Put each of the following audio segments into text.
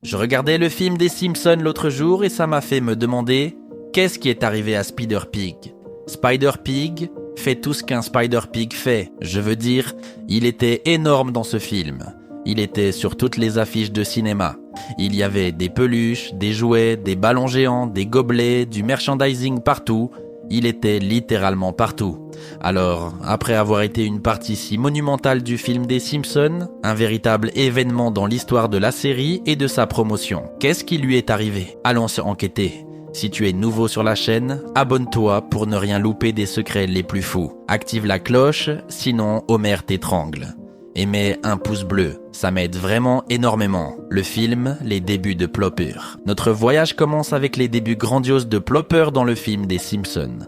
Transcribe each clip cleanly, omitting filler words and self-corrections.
Je regardais le film des Simpsons l'autre jour et ça m'a fait me demander qu'est-ce qui est arrivé à Spider-Pig. Spider-Pig fait tout ce qu'un Spider-Pig fait. Je veux dire, il était énorme dans ce film. Il était sur toutes les affiches de cinéma. Il y avait des peluches, des jouets, des ballons géants, des gobelets, du merchandising partout. Il était littéralement partout. Alors, après avoir été une partie si monumentale du film des Simpsons, un véritable événement dans l'histoire de la série et de sa promotion, qu'est-ce qui lui est arrivé? Allons enquêter. Si tu es nouveau sur la chaîne, abonne-toi pour ne rien louper des secrets les plus fous. Active la cloche, sinon Homer t'étrangle. Et mets un pouce bleu, ça m'aide vraiment énormément. Le film, les débuts de Plopper. Notre voyage commence avec les débuts grandioses de Plopper dans le film des Simpsons.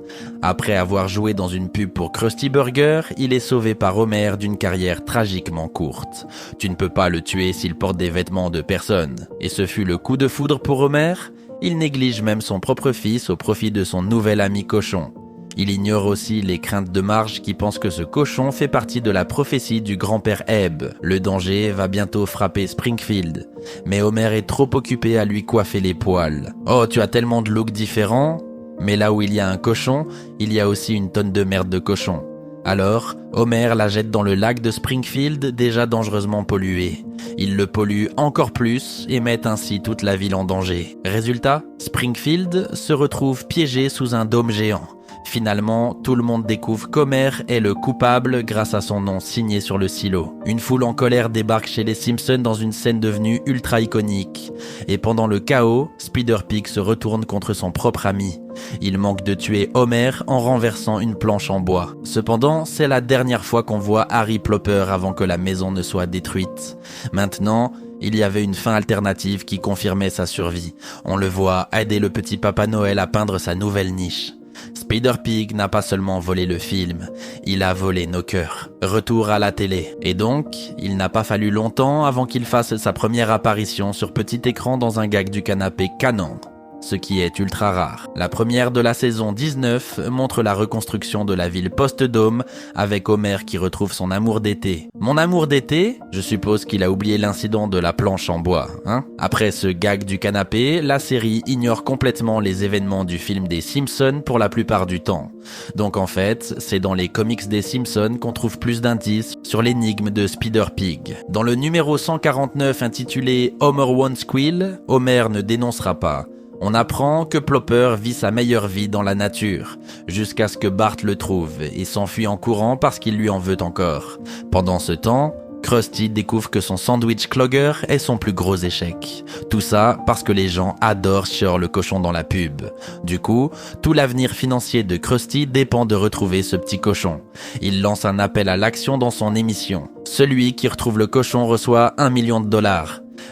Après avoir joué dans une pub pour Krusty Burger, il est sauvé par Homer d'une carrière tragiquement courte. Tu ne peux pas le tuer s'il porte des vêtements de personne. Et ce fut le coup de foudre pour Homer. Il néglige même son propre fils au profit de son nouvel ami cochon. Il ignore aussi les craintes de Marge qui pense que ce cochon fait partie de la prophétie du grand-père Ebb. Le danger va bientôt frapper Springfield. Mais Homer est trop occupé à lui coiffer les poils. Oh, tu as tellement de looks différents. Mais là où il y a un cochon, il y a aussi une tonne de merde de cochon. Alors, Homer la jette dans le lac de Springfield, déjà dangereusement pollué. Il le pollue encore plus et met ainsi toute la ville en danger. Résultat, Springfield se retrouve piégé sous un dôme géant. Finalement, tout le monde découvre qu'Homer est le coupable grâce à son nom signé sur le silo. Une foule en colère débarque chez les Simpsons dans une scène devenue ultra iconique. Et pendant le chaos, Spider-Pig se retourne contre son propre ami. Il manque de tuer Homer en renversant une planche en bois. Cependant, c'est la dernière fois qu'on voit Harry Plopper avant que la maison ne soit détruite. Maintenant, il y avait une fin alternative qui confirmait sa survie. On le voit aider le petit Papa Noël à peindre sa nouvelle niche. Spider-Pig n'a pas seulement volé le film, il a volé nos cœurs. Retour à la télé. Et donc, il n'a pas fallu longtemps avant qu'il fasse sa première apparition sur petit écran dans un gag du canapé canon. Ce qui est ultra rare. La première de la saison 19 montre la reconstruction de la ville post-dôme avec Homer qui retrouve son amour d'été. Mon amour d'été? Je suppose qu'il a oublié l'incident de la planche en bois, hein? Après ce gag du canapé, la série ignore complètement les événements du film des Simpsons pour la plupart du temps. Donc en fait, c'est dans les comics des Simpsons qu'on trouve plus d'indices sur l'énigme de Spider-Pig. Dans le numéro 149 intitulé Homer Won't Squeal, Homer ne dénoncera pas. On apprend que Plopper vit sa meilleure vie dans la nature, jusqu'à ce que Bart le trouve et s'enfuit en courant parce qu'il lui en veut encore. Pendant ce temps, Krusty découvre que son sandwich Clogger est son plus gros échec. Tout ça parce que les gens adorent Sure le cochon dans la pub. Du coup, tout l'avenir financier de Krusty dépend de retrouver ce petit cochon. Il lance un appel à l'action dans son émission. Celui qui retrouve le cochon reçoit $1 million.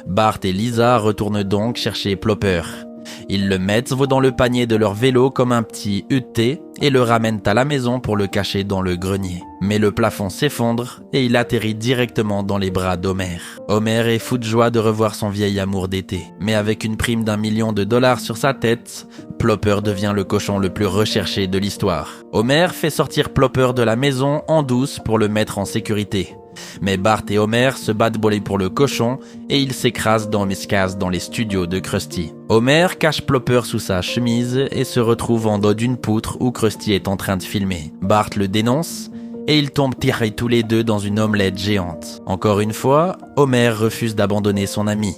Bart et Lisa retournent donc chercher Plopper. Ils le mettent dans le panier de leur vélo comme un petit UT et le ramènent à la maison pour le cacher dans le grenier. Mais le plafond s'effondre et il atterrit directement dans les bras d'Homer. Homer est fou de joie de revoir son vieil amour d'été. Mais avec une prime d'$1 million sur sa tête, Plopper devient le cochon le plus recherché de l'histoire. Homer fait sortir Plopper de la maison en douce pour le mettre en sécurité. Mais Bart et Homer se battent pour le cochon et ils s'écrasent dans les studios de Krusty. Homer cache Plopper sous sa chemise et se retrouve en dos d'une poutre où Krusty est en train de filmer. Bart le dénonce et ils tombent tirés tous les deux dans une omelette géante. Encore une fois, Homer refuse d'abandonner son ami.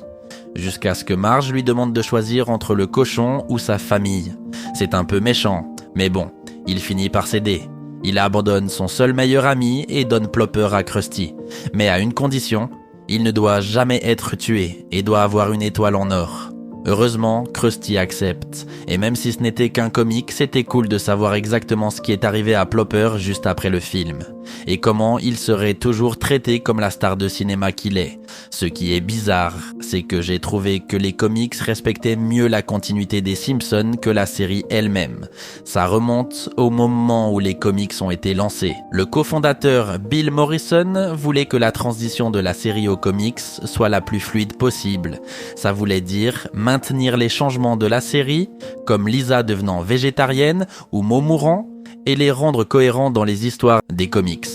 Jusqu'à ce que Marge lui demande de choisir entre le cochon ou sa famille. C'est un peu méchant, mais bon, il finit par céder. Il abandonne son seul meilleur ami et donne Plopper à Krusty. Mais à une condition, il ne doit jamais être tué et doit avoir une étoile en or. Heureusement, Krusty accepte. Et même si ce n'était qu'un comique, c'était cool de savoir exactement ce qui est arrivé à Plopper juste après le film. Et comment il serait toujours traité comme la star de cinéma qu'il est. Ce qui est bizarre, c'est que j'ai trouvé que les comics respectaient mieux la continuité des Simpsons que la série elle-même. Ça remonte au moment où les comics ont été lancés. Le cofondateur Bill Morrison voulait que la transition de la série aux comics soit la plus fluide possible. Ça voulait dire maintenir les changements de la série, comme Lisa devenant végétarienne ou Moe mourant, et les rendre cohérents dans les histoires des comics.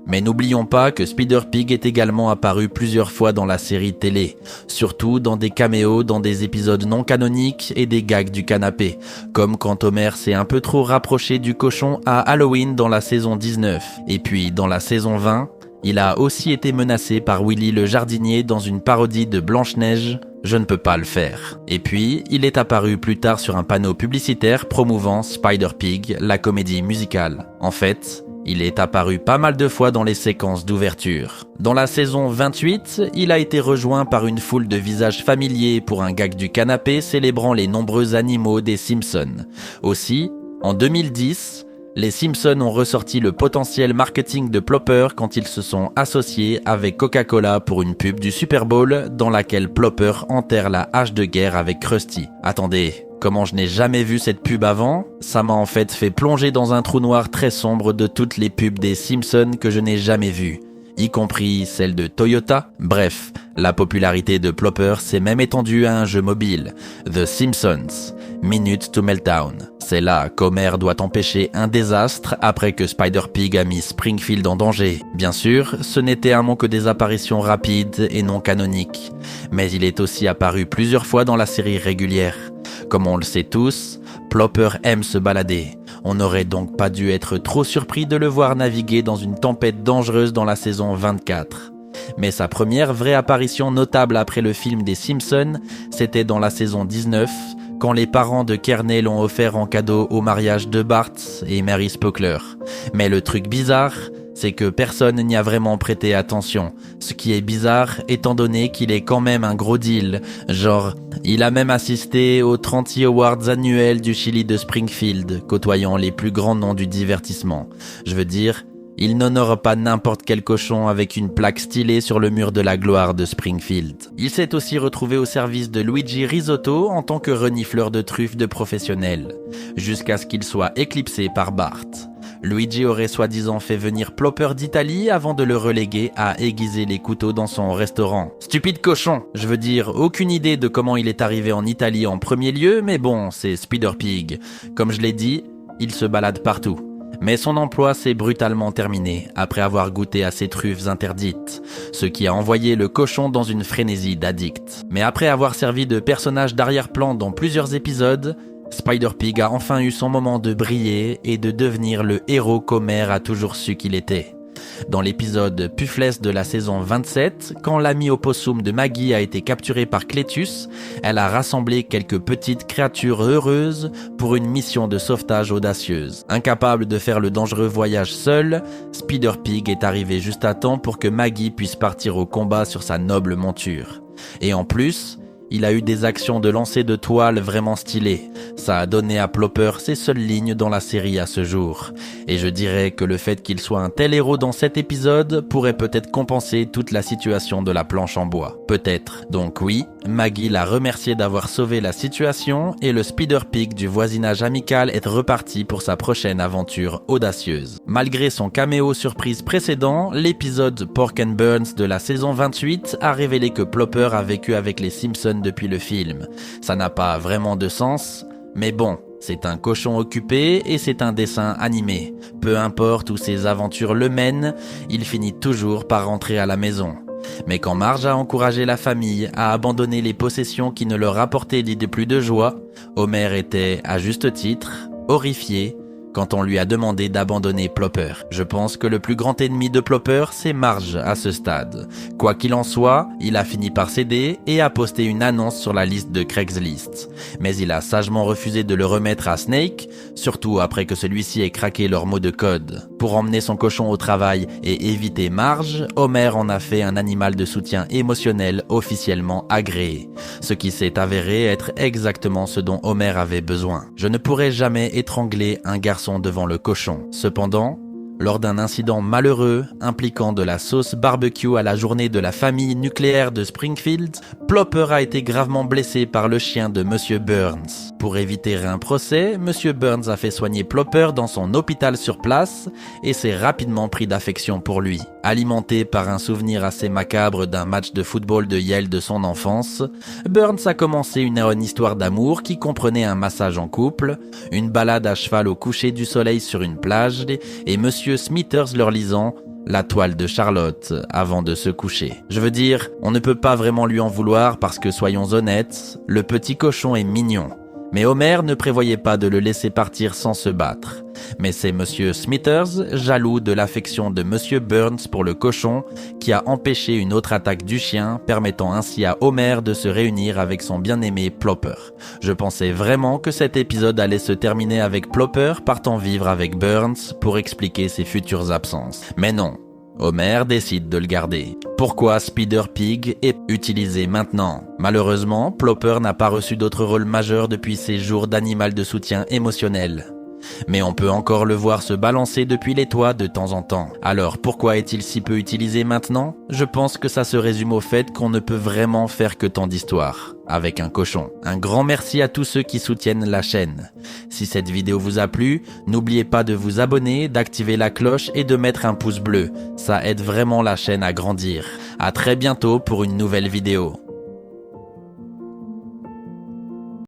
Mais n'oublions pas que Spider Pig est également apparu plusieurs fois dans la série télé, surtout dans des caméos dans des épisodes non canoniques et des gags du canapé, comme quand Homer s'est un peu trop rapproché du cochon à Halloween dans la saison 19. Et puis dans la saison 20, il a aussi été menacé par Willy le jardinier dans une parodie de Blanche-Neige, Je ne peux pas le faire. Et puis, il est apparu plus tard sur un panneau publicitaire promouvant Spider Pig, la comédie musicale. En fait, il est apparu pas mal de fois dans les séquences d'ouverture. Dans la saison 28, il a été rejoint par une foule de visages familiers pour un gag du canapé célébrant les nombreux animaux des Simpsons. Aussi, en 2010, les Simpsons ont ressorti le potentiel marketing de Plopper quand ils se sont associés avec Coca-Cola pour une pub du Super Bowl dans laquelle Plopper enterre la hache de guerre avec Krusty. Attendez, comment je n'ai jamais vu cette pub avant? Ça m'a en fait plonger dans un trou noir très sombre de toutes les pubs des Simpsons que je n'ai jamais vues, y compris celle de Toyota. Bref, la popularité de Plopper s'est même étendue à un jeu mobile, The Simpsons, Minute to Meltdown. C'est là qu'Homer doit empêcher un désastre après que Spider Pig a mis Springfield en danger. Bien sûr, ce n'était un mot que des apparitions rapides et non canoniques, mais il est aussi apparu plusieurs fois dans la série régulière. Comme on le sait tous, Plopper aime se balader. On n'aurait donc pas dû être trop surpris de le voir naviguer dans une tempête dangereuse dans la saison 24. Mais sa première vraie apparition notable après le film des Simpsons, c'était dans la saison 19, quand les parents de Kearney l'ont offert en cadeau au mariage de Bart et Mary Spockler. Mais le truc bizarre, c'est que personne n'y a vraiment prêté attention. Ce qui est bizarre étant donné qu'il est quand même un gros deal. Genre, il a même assisté aux 30 Awards annuels du Chili de Springfield, côtoyant les plus grands noms du divertissement. Je veux dire, il n'honore pas n'importe quel cochon avec une plaque stylée sur le mur de la gloire de Springfield. Il s'est aussi retrouvé au service de Luigi Risotto en tant que renifleur de truffes de professionnel, jusqu'à ce qu'il soit éclipsé par Bart. Luigi aurait soi-disant fait venir Plopper d'Italie avant de le reléguer à aiguiser les couteaux dans son restaurant. Stupide cochon! Je veux dire, aucune idée de comment il est arrivé en Italie en premier lieu, mais bon, c'est Spider Pig. Comme je l'ai dit, il se balade partout. Mais son emploi s'est brutalement terminé après avoir goûté à ses truffes interdites, ce qui a envoyé le cochon dans une frénésie d'addict. Mais après avoir servi de personnage d'arrière-plan dans plusieurs épisodes, Spider Pig a enfin eu son moment de briller et de devenir le héros qu'Homer a toujours su qu'il était. Dans l'épisode Puffless de la saison 27, quand l'ami opossum de Maggie a été capturé par Cletus, elle a rassemblé quelques petites créatures heureuses pour une mission de sauvetage audacieuse. Incapable de faire le dangereux voyage seul, Spider Pig est arrivé juste à temps pour que Maggie puisse partir au combat sur sa noble monture. Et en plus, il a eu des actions de lancer de toile vraiment stylées. Ça a donné à Plopper ses seules lignes dans la série à ce jour. Et je dirais que le fait qu'il soit un tel héros dans cet épisode pourrait peut-être compenser toute la situation de la planche en bois. Peut-être. Donc oui, Maggie l'a remercié d'avoir sauvé la situation et le Spider Pig du voisinage amical est reparti pour sa prochaine aventure audacieuse. Malgré son caméo surprise précédent, l'épisode Pork and Burns de la saison 28 a révélé que Plopper a vécu avec les Simpsons depuis le film. Ça n'a pas vraiment de sens, mais bon, c'est un cochon occupé et c'est un dessin animé. Peu importe où ses aventures le mènent, il finit toujours par rentrer à la maison. Mais quand Marge a encouragé la famille à abandonner les possessions qui ne leur apportaient ni de plus de joie, Homer était, à juste titre, horrifié quand on lui a demandé d'abandonner Plopper. Je pense que le plus grand ennemi de Plopper, c'est Marge à ce stade. Quoi qu'il en soit, il a fini par céder et a posté une annonce sur la liste de Craigslist. Mais il a sagement refusé de le remettre à Snake, surtout après que celui-ci ait craqué leur mot de code. Pour emmener son cochon au travail et éviter Marge, Homer en a fait un animal de soutien émotionnel officiellement agréé. Ce qui s'est avéré être exactement ce dont Homer avait besoin. Je ne pourrais jamais étrangler un garçon devant le cochon. Cependant, lors d'un incident malheureux impliquant de la sauce barbecue à la journée de la famille nucléaire de Springfield, Plopper a été gravement blessé par le chien de Monsieur Burns. Pour éviter un procès, Monsieur Burns a fait soigner Plopper dans son hôpital sur place et s'est rapidement pris d'affection pour lui. Alimenté par un souvenir assez macabre d'un match de football de Yale de son enfance, Burns a commencé une histoire d'amour qui comprenait un massage en couple, une balade à cheval au coucher du soleil sur une plage et Monsieur Smithers leur lisant la toile de Charlotte avant de se coucher. Je veux dire, on ne peut pas vraiment lui en vouloir parce que soyons honnêtes, le petit cochon est mignon. Mais Homer ne prévoyait pas de le laisser partir sans se battre. Mais c'est Monsieur Smithers, jaloux de l'affection de Monsieur Burns pour le cochon, qui a empêché une autre attaque du chien, permettant ainsi à Homer de se réunir avec son bien-aimé Plopper. Je pensais vraiment que cet épisode allait se terminer avec Plopper partant vivre avec Burns pour expliquer ses futures absences. Mais non. Homer décide de le garder. Pourquoi Spider Pig est utilisé maintenant? Malheureusement, Plopper n'a pas reçu d'autre rôle majeur depuis ses jours d'animal de soutien émotionnel. Mais on peut encore le voir se balancer depuis les toits de temps en temps. Alors pourquoi est-il si peu utilisé maintenant? Je pense que ça se résume au fait qu'on ne peut vraiment faire que tant d'histoires avec un cochon. Un grand merci à tous ceux qui soutiennent la chaîne. Si cette vidéo vous a plu, n'oubliez pas de vous abonner, d'activer la cloche et de mettre un pouce bleu. Ça aide vraiment la chaîne à grandir. À très bientôt pour une nouvelle vidéo.